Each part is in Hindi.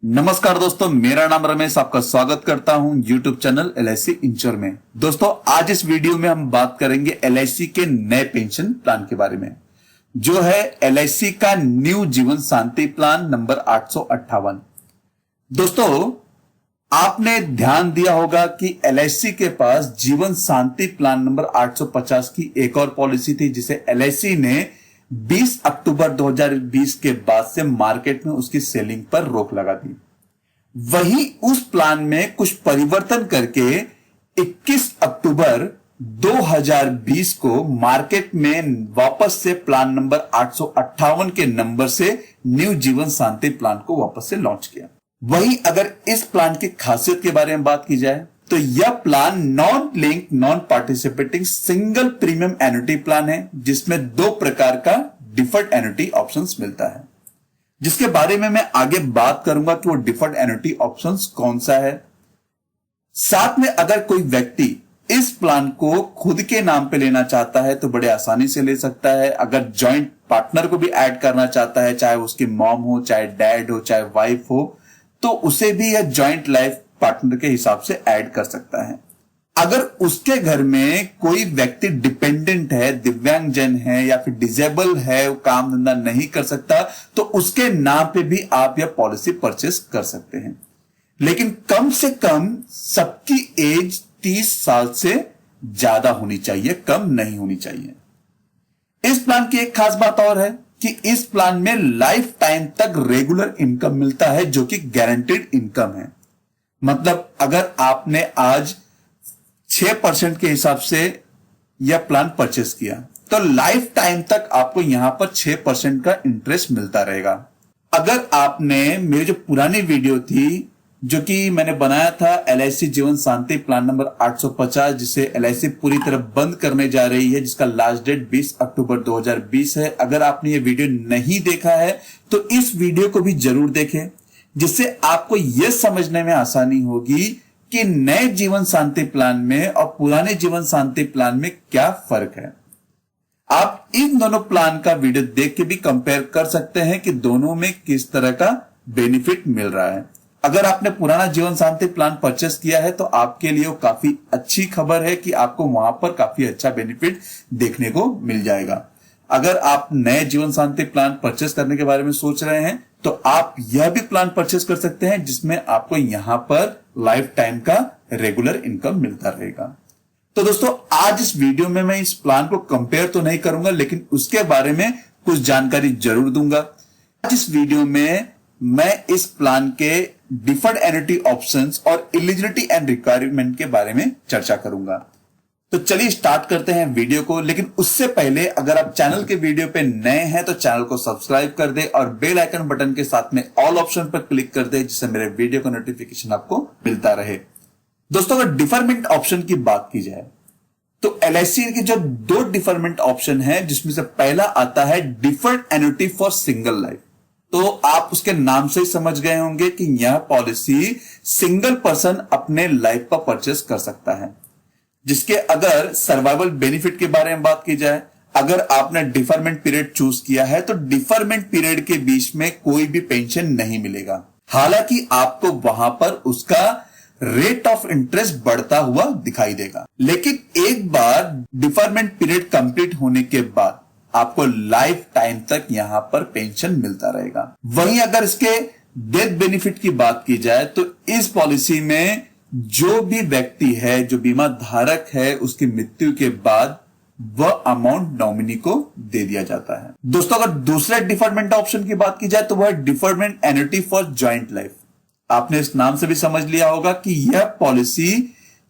नमस्कार दोस्तों, मेरा नाम रमेश, आपका स्वागत करता हूं YouTube चैनल LIC इंश्योर में। दोस्तों, आज इस वीडियो में हम बात करेंगे LIC के नए पेंशन प्लान के बारे में, जो है LIC का न्यू जीवन शांति प्लान नंबर 858। दोस्तों, आपने ध्यान दिया होगा कि LIC के पास जीवन शांति प्लान नंबर 850 की एक और पॉलिसी थी, जिसे LIC ने 20 अक्टूबर 2020 के बाद से मार्केट में उसकी सेलिंग पर रोक लगा दी। वहीं उस प्लान में कुछ परिवर्तन करके 21 अक्टूबर 2020 को मार्केट में वापस से प्लान नंबर 858 के नंबर से न्यू जीवन शांति प्लान को वापस से लॉन्च किया। वहीं अगर इस प्लान की खासियत के बारे में बात की जाए तो यह plan non link non participating single premium annuity plan है, जिसमें दो प्रकार का डिफर्ड एन्युटी ऑप्शंस मिलता है, जिसके बारे में मैं आगे बात करूंगा कि वो डिफर्ड एन्युटी ऑप्शंस कौन सा है। साथ में अगर कोई व्यक्ति इस प्लान को खुद के नाम पे लेना चाहता है तो बड़े आसानी से ले सकता है। अगर जॉइंट पार्टनर को भी ऐड करना चाहता है, चाहे उसकी मॉम हो, चाहे डैड हो, चाहे वाइफ हो, तो उसे भी यह जॉइंट लाइफ पार्टनर के हिसाब से ऐड कर सकता है। अगर उसके घर में कोई व्यक्ति डिपेंडेंट है, दिव्यांगजन है या फिर डिजेबल है, वो काम धंधा नहीं कर सकता, तो उसके नाम पे भी आप यह पॉलिसी परचेस कर सकते हैं। लेकिन कम से कम सबकी एज 30 साल से ज्यादा होनी चाहिए, कम नहीं होनी चाहिए। इस प्लान की एक खास बात और है कि इस प्लान में लाइफ टाइम तक रेगुलर इनकम मिलता है, जो कि गारंटीड इनकम है। मतलब अगर आपने आज 6% के हिसाब से यह प्लान परचेस किया तो लाइफ टाइम तक आपको यहां पर 6% का इंटरेस्ट मिलता रहेगा। अगर आपने मेरी जो पुरानी वीडियो थी, जो कि मैंने बनाया था LIC जीवन शांति प्लान नंबर 850, जिसे LIC पूरी तरह बंद करने जा रही है, जिसका लास्ट डेट 20 अक्टूबर 2020 है। अगर आपने ये वीडियो नहीं देखा है तो इस वीडियो को भी जरूर देखें, जिससे आपको यह समझने में आसानी होगी कि नए जीवन शांति प्लान में और पुराने जीवन शांति प्लान में क्या फर्क है। आप इन दोनों प्लान का वीडियो देख के भी कंपेयर कर सकते हैं कि दोनों में किस तरह का बेनिफिट मिल रहा है। अगर आपने पुराना जीवन शांति प्लान परचेस किया है तो आपके लिए काफी अच्छी खबर है कि आपको वहां पर काफी अच्छा बेनिफिट देखने को मिल जाएगा। अगर आप नए जीवन शांति प्लान परचेस करने के बारे में सोच रहे हैं तो आप यह भी प्लान परचेस कर सकते हैं, जिसमें आपको यहां पर लाइफ टाइम का रेगुलर इनकम मिलता रहेगा। तो दोस्तों, आज इस वीडियो में मैं इस प्लान को कंपेयर तो नहीं करूंगा, लेकिन उसके बारे में कुछ जानकारी जरूर दूंगा। आज इस वीडियो में मैं इस प्लान के डिफर्ड एन्युटी ऑप्शंस और एलिजिबिलिटी एंड रिक्वायरमेंट के बारे में चर्चा करूंगा। तो चलिए स्टार्ट करते हैं वीडियो को। लेकिन उससे पहले अगर आप चैनल के वीडियो पे नए हैं तो चैनल को सब्सक्राइब कर दे और बेल आइकन बटन के साथ में ऑल ऑप्शन पर क्लिक कर दे, जिससे मेरे वीडियो का नोटिफिकेशन आपको मिलता रहे। दोस्तों, अगर डिफरमेंट ऑप्शन की बात की जाए तो LIC के जो दो डिफरमेंट ऑप्शन है, जिसमें से पहला आता है deferred annuity for single life. तो आप उसके नाम से ही समझ गए होंगे कि यह पॉलिसी सिंगल पर्सन अपने लाइफ पर परचेस कर सकता है, जिसके अगर सर्वाइवल बेनिफिट के बारे में बात की जाए, अगर आपने डिफरमेंट पीरियड चूज किया है तो डिफरमेंट पीरियड के बीच में कोई भी पेंशन नहीं मिलेगा। हालांकि आपको वहां पर उसका रेट ऑफ इंटरेस्ट बढ़ता हुआ दिखाई देगा, लेकिन एक बार डिफरमेंट पीरियड कंप्लीट होने के बाद आपको लाइफ टाइम तक यहां पर पेंशन मिलता रहेगा। वहीं अगर इसके डेथ बेनिफिट की बात की जाए तो इस पॉलिसी में जो भी व्यक्ति है, जो बीमा धारक है, उसकी मृत्यु के बाद वह अमाउंट नॉमिनी को दे दिया जाता है। दोस्तों, अगर दूसरे डिफरमेंट ऑप्शन की बात की जाए तो वह deferment annuity for joint life. आपने इस नाम से भी समझ लिया होगा कि यह पॉलिसी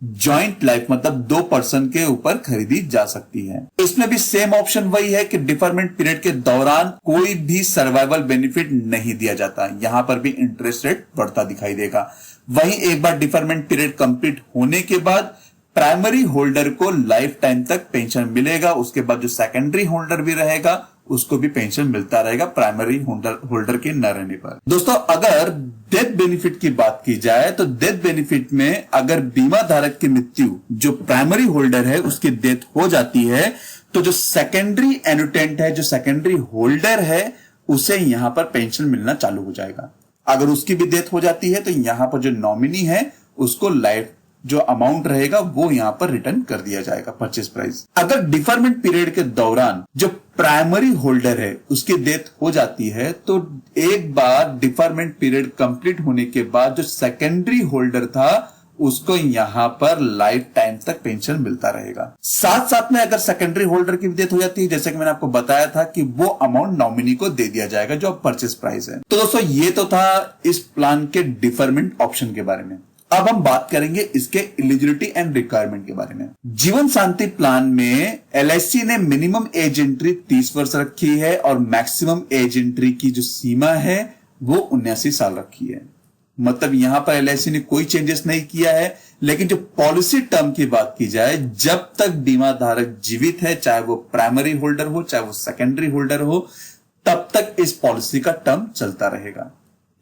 जॉइंट लाइफ मतलब दो पर्सन के ऊपर खरीदी जा सकती है। इसमें भी सेम ऑप्शन वही है कि डिफरमेंट पीरियड के दौरान कोई भी सर्वाइवल बेनिफिट नहीं दिया जाता। यहां पर भी इंटरेस्ट रेट बढ़ता दिखाई देगा। वहीं एक बार डिफरमेंट पीरियड कंप्लीट होने के बाद प्राइमरी होल्डर को लाइफ टाइम तक पेंशन मिलेगा। उसके बाद जो सेकेंडरी होल्डर भी रहेगा उसको भी पेंशन मिलता रहेगा प्राइमरी होल्डर के न रहने पर। दोस्तों, अगर डेथ बेनिफिट की बात की जाए तो डेथ बेनिफिट में अगर बीमा धारक की मृत्यु, जो प्राइमरी होल्डर है, उसकी डेथ हो जाती है तो जो सेकेंडरी एनुटेंट है, जो सेकेंडरी होल्डर है, उसे यहां पर पेंशन मिलना चालू हो जाएगा। अगर उसकी भी डेथ हो जाती है तो यहां पर जो नॉमिनी है उसको लाइफ जो अमाउंट रहेगा वो यहां पर रिटर्न कर दिया जाएगा परचेस प्राइस। अगर डिफरमेंट पीरियड के दौरान जो प्राइमरी होल्डर है उसकी डेथ हो जाती है तो एक बार डिफरमेंट पीरियड कंप्लीट होने के बाद जो सेकेंडरी होल्डर था उसको यहां पर लाइफ टाइम तक पेंशन मिलता रहेगा। साथ साथ में अगर सेकेंडरी होल्डर की डेथ हो जाती है, जैसे कि मैंने आपको बताया था कि वो अमाउंट नॉमिनी को दे दिया जाएगा जो परचेस प्राइस है। तो दोस्तों ये तो था इस प्लान के डिफरमेंट ऑप्शन के बारे में। अब हम बात करेंगे इसके एलिजिबिलिटी एंड रिक्वायरमेंट के बारे में। जीवन शांति प्लान में एलआईसी ने मिनिमम एज एंट्री 30 वर्ष रखी है और मैक्सिमम एज एंट्री की जो सीमा है वो 79 साल रखी है। मतलब यहां पर एलआईसी ने कोई चेंजेस नहीं किया है, लेकिन जो पॉलिसी टर्म की बात की जाए, जब तक बीमा धारक जीवित है, चाहे वो प्राइमरी होल्डर हो चाहे वो सेकेंडरी होल्डर हो, तब तक इस पॉलिसी का टर्म चलता रहेगा।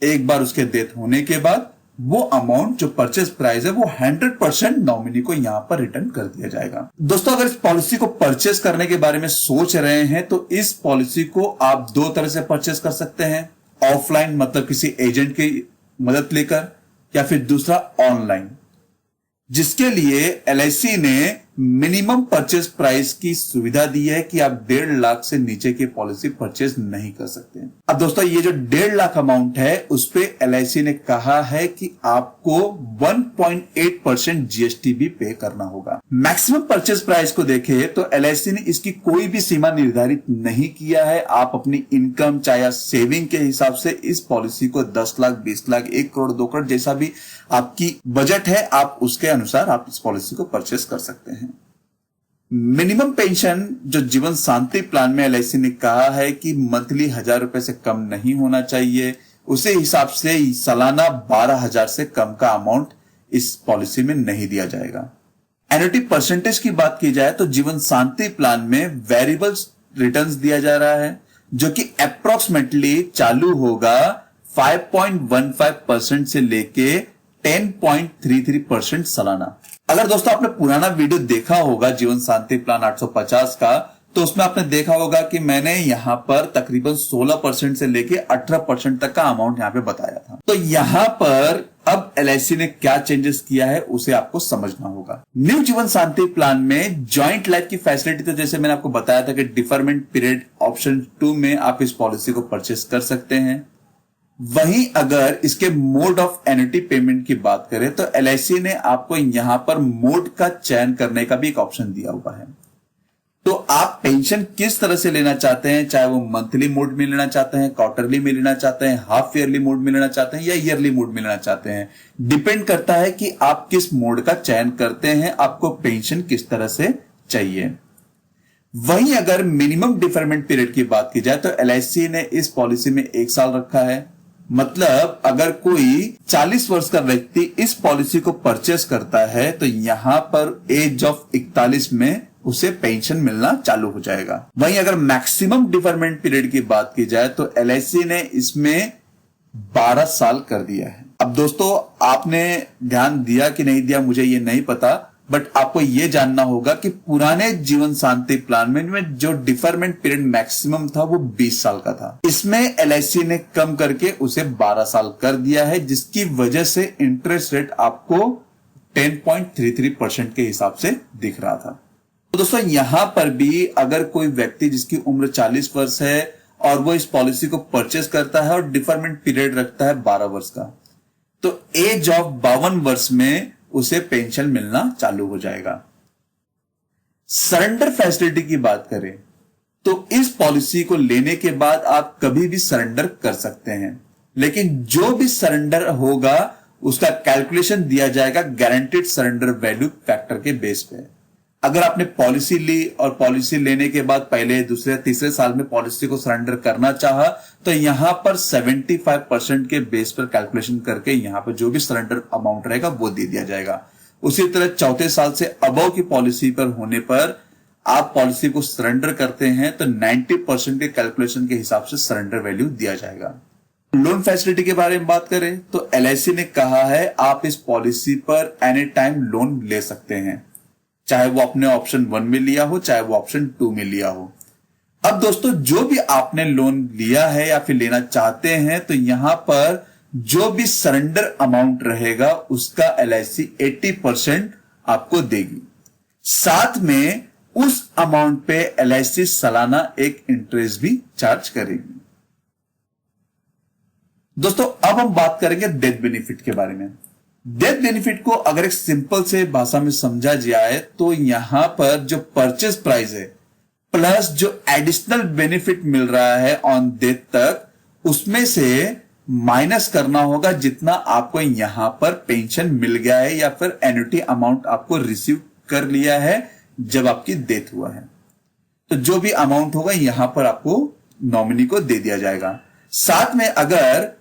एक बार उसके डेथ होने के बाद वो अमाउंट जो परचेस प्राइस है वो 100% नॉमिनी को यहां पर रिटर्न कर दिया जाएगा। दोस्तों अगर इस पॉलिसी को परचेस करने के बारे में सोच रहे हैं तो इस पॉलिसी को आप दो तरह से परचेस कर सकते हैं। ऑफलाइन मतलब किसी एजेंट की मदद लेकर, या फिर दूसरा ऑनलाइन, जिसके लिए एलआईसी ने मिनिमम परचेस प्राइस की सुविधा दी है कि आप 1.5 लाख से नीचे की पॉलिसी परचेस नहीं कर सकते। अब दोस्तों ये जो 1.5 लाख अमाउंट है उस पे एलआईसी ने कहा है कि आपको 1.8% जीएसटी भी पे करना होगा। मैक्सिमम परचेस प्राइस को देखें तो एलआईसी ने इसकी कोई भी सीमा निर्धारित नहीं किया है। आप अपनी इनकम चाहे सेविंग के हिसाब से इस पॉलिसी को 10 लाख, 20 लाख, 1 करोड़, 2 करोड़ जैसा भी आपकी बजट है आप उसके अनुसार आप इस पॉलिसी को परचेस कर सकते हैं। मिनिमम पेंशन जो जीवन शांति प्लान में एलआईसी ने कहा है कि मंथली 1000 रुपए से कम नहीं होना चाहिए, उसे हिसाब से सालाना 12,000 से कम का अमाउंट इस पॉलिसी में नहीं दिया जाएगा। एन्युटी परसेंटेज की बात की जाए तो जीवन शांति प्लान में वेरिएबल रिटर्न्स दिया जा रहा है जो कि अप्रोक्सीमेटली चालू होगा 5.15% से लेके 10.33% सालाना। अगर दोस्तों आपने पुराना वीडियो देखा होगा जीवन शांति प्लान 850 का, तो उसमें आपने देखा होगा कि मैंने यहां पर तकरीबन 16% से लेके 18% तक का अमाउंट यहां पे बताया था। तो यहां पर अब एलआईसी ने क्या चेंजेस किया है उसे आपको समझना होगा। न्यू जीवन शांति प्लान में जॉइंट लाइफ की फैसिलिटी, तो जैसे मैंने आपको बताया था कि डिफरमेंट पीरियड ऑप्शन 2 में आप इस पॉलिसी को परचेस कर सकते हैं। वहीं अगर इसके मोड ऑफ एन्युटी पेमेंट की बात करें तो एलआईसी ने आपको यहां पर मोड का चयन करने का भी एक ऑप्शन दिया हुआ है। तो आप पेंशन किस तरह से लेना चाहते हैं, चाहे वो मंथली मोड में लेना चाहते हैं, क्वार्टरली में लेना चाहते हैं, हाफ ईयरली मोड में लेना चाहते हैं या ईयरली मोड में लेना चाहते हैं, डिपेंड करता है कि आप किस मोड का चयन करते हैं, आपको पेंशन किस तरह से चाहिए। वहीं अगर मिनिमम डिफरमेंट पीरियड की बात की जाए तो एलआईसी ने इस पॉलिसी में 1 साल रखा है। मतलब अगर कोई 40 वर्ष का व्यक्ति इस पॉलिसी को परचेस करता है तो यहां पर एज ऑफ 41 में उसे पेंशन मिलना चालू हो जाएगा। वहीं अगर मैक्सिमम डिफरमेंट पीरियड की बात की जाए तो एलआईसी ने इसमें 12 साल कर दिया है। अब दोस्तों आपने ध्यान दिया कि नहीं दिया मुझे ये नहीं पता, बट आपको यह जानना होगा कि पुराने जीवन शांति प्लान में जो डिफरमेंट पीरियड मैक्सिमम था वो 20 साल का था। इसमें एलआईसी ने कम करके उसे 12 साल कर दिया है, जिसकी वजह से इंटरेस्ट रेट आपको 10.33% के हिसाब से दिख रहा था। तो दोस्तों यहां पर भी अगर कोई व्यक्ति जिसकी उम्र 40 वर्ष है और वो इस पॉलिसी को परचेस करता है और डिफरमेंट पीरियड रखता है 12 वर्ष का, तो एज ऑफ 52 वर्ष में उसे पेंशन मिलना चालू हो जाएगा। सरेंडर फैसिलिटी की बात करें तो इस पॉलिसी को लेने के बाद आप कभी भी सरेंडर कर सकते हैं, लेकिन जो भी सरेंडर होगा उसका कैलकुलेशन दिया जाएगा गारंटीड सरेंडर वैल्यू फैक्टर के बेस पे। अगर आपने पॉलिसी ली और पॉलिसी लेने के बाद पहले, दूसरे, तीसरे साल में पॉलिसी को सरेंडर करना चाहा तो यहां पर 75% के बेस पर कैलकुलेशन करके यहां पर जो भी सरेंडर अमाउंट रहेगा वो दे दिया जाएगा। उसी तरह चौथे साल से अबव की पॉलिसी पर होने पर आप पॉलिसी को सरेंडर करते हैं तो 90% के कैलकुलेशन के हिसाब से सरेंडर वैल्यू दिया जाएगा। लोन फैसिलिटी के बारे में बात करें तो एलआईसी ने कहा है आप इस पॉलिसी पर एनी टाइम लोन ले सकते हैं, चाहे वो अपने ऑप्शन 1 में लिया हो चाहे वो ऑप्शन 2 में लिया हो। अब दोस्तों जो भी आपने लोन लिया है या फिर लेना चाहते हैं तो यहां पर जो भी सरेंडर अमाउंट रहेगा उसका LIC 80% आपको देगी। साथ में उस अमाउंट पे LIC सालाना एक इंटरेस्ट भी चार्ज करेगी। दोस्तों अब हम बात करेंगे डेथ बेनिफिट के बारे में। डेथ बेनिफिट को अगर एक सिंपल से भाषा में समझा जाए तो यहां पर जो परचेज प्राइस है प्लस जो एडिशनल बेनिफिट मिल रहा है ऑन डेथ तक, उसमें से माइनस करना होगा जितना आपको यहां पर पेंशन मिल गया है या फिर एन्युटी अमाउंट आपको रिसीव कर लिया है जब आपकी डेथ हुआ है। तो जो भी अमाउंट होगा यहां पर आपको नॉमिनी को दे दिया जाएगा। साथ में अगर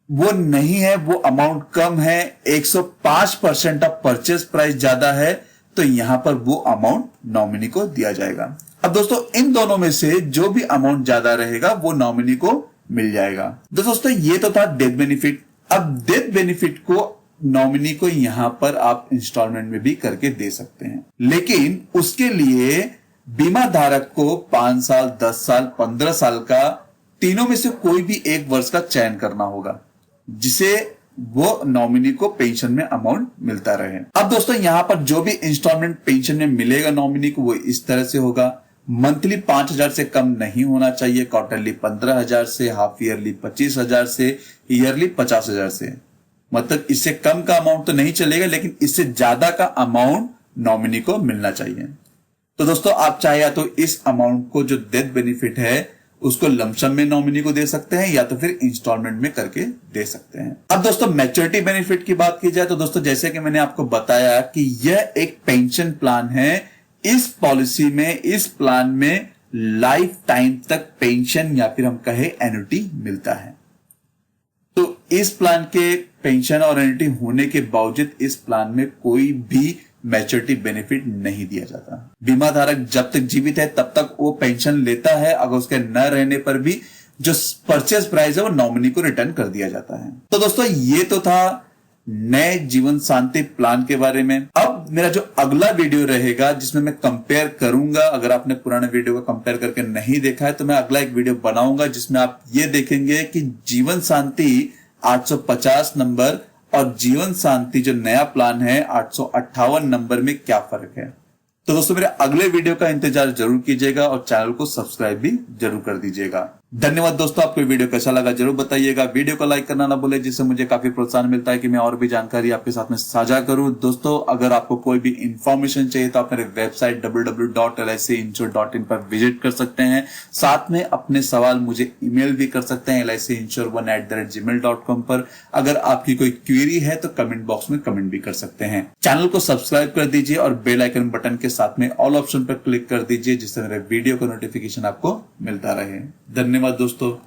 वो नहीं है, वो अमाउंट कम है, 105% ऑफ परचेज प्राइस ज्यादा है, तो यहां पर वो अमाउंट नॉमिनी को दिया जाएगा। अब दोस्तों इन दोनों में से जो भी अमाउंट ज्यादा रहेगा वो नॉमिनी को मिल जाएगा। तो दोस्तों ये तो था डेथ बेनिफिट। अब डेथ बेनिफिट को नॉमिनी को यहां पर आप इंस्टॉलमेंट में भी करके दे सकते हैं, लेकिन उसके लिए बीमा धारक को 5 साल, 10 साल, 15 साल का तीनों में से कोई भी एक वर्ष का चयन करना होगा जिसे वो नॉमिनी को पेंशन में अमाउंट मिलता रहे। अब दोस्तों यहां पर जो भी इंस्टॉलमेंट पेंशन में मिलेगा नॉमिनी को वो इस तरह से होगा। मंथली 5,000 से कम नहीं होना चाहिए, क्वार्टरली 15,000 से, हाफ ईयरली 25,000 से, ईयरली 50,000 से। मतलब इससे कम का अमाउंट तो नहीं चलेगा, लेकिन इससे ज्यादा का अमाउंट नॉमिनी को मिलना चाहिए। तो दोस्तों आप चाहे या तो इस अमाउंट को जो डेथ बेनिफिट है उसको लमसम में नॉमिनी को दे सकते हैं या तो फिर इंस्टॉलमेंट में करके दे सकते हैं। अब दोस्तों मैच्योरिटी बेनिफिट की बात की जाए तो दोस्तों जैसे कि मैंने आपको बताया कि यह एक पेंशन प्लान है। इस पॉलिसी में, इस प्लान में लाइफ टाइम तक पेंशन या फिर हम कहे एन्युटी मिलता है। तो इस प्लान के पेंशन और एन्युटी होने के बावजूद इस प्लान में कोई भी मैच्योरिटी बेनिफिट नहीं दिया जाता। बीमा धारक जब तक जीवित है तब तक वो पेंशन लेता है, अगर उसके न रहने पर भी जो परचेज प्राइस है वो नॉमिनी को रिटर्न कर दिया जाता है। तो दोस्तों ये तो था नए जीवन शांति प्लान के बारे में। अब मेरा जो अगला वीडियो रहेगा जिसमें मैं कंपेयर करूंगा, अगर आपने पुराने वीडियो को कंपेयर करके नहीं देखा है तो मैं अगला एक वीडियो बनाऊंगा जिसमें आप ये देखेंगे कि जीवन शांति 850 नंबर और जीवन शांति जो नया प्लान है 858 नंबर में क्या फर्क है। तो दोस्तों मेरे अगले वीडियो का इंतजार जरूर कीजिएगा और चैनल को सब्सक्राइब भी जरूर कर दीजिएगा। धन्यवाद दोस्तों, आपको वीडियो कैसा लगा जरूर बताइएगा। वीडियो को लाइक करना ना भूले, जिससे मुझे काफी प्रोत्साहन मिलता है कि मैं और भी जानकारी आपके साथ में साझा करूं। दोस्तों अगर आपको कोई भी इंफॉर्मेशन चाहिए तो आप मेरे वेबसाइट www.licinsure.in पर विजिट कर सकते हैं। साथ में अपने सवाल मुझे ईमेल भी कर सकते हैं LICinsure1@gmail.com पर। अगर आपकी कोई क्वेरी है तो कमेंट बॉक्स में कमेंट भी कर सकते हैं। चैनल को सब्सक्राइब कर दीजिए और बेल आइकन बटन के साथ में ऑल ऑप्शन पर क्लिक कर दीजिए जिससे मेरे वीडियो का नोटिफिकेशन आपको मिलता रहे। धन्यवाद दोस्तों।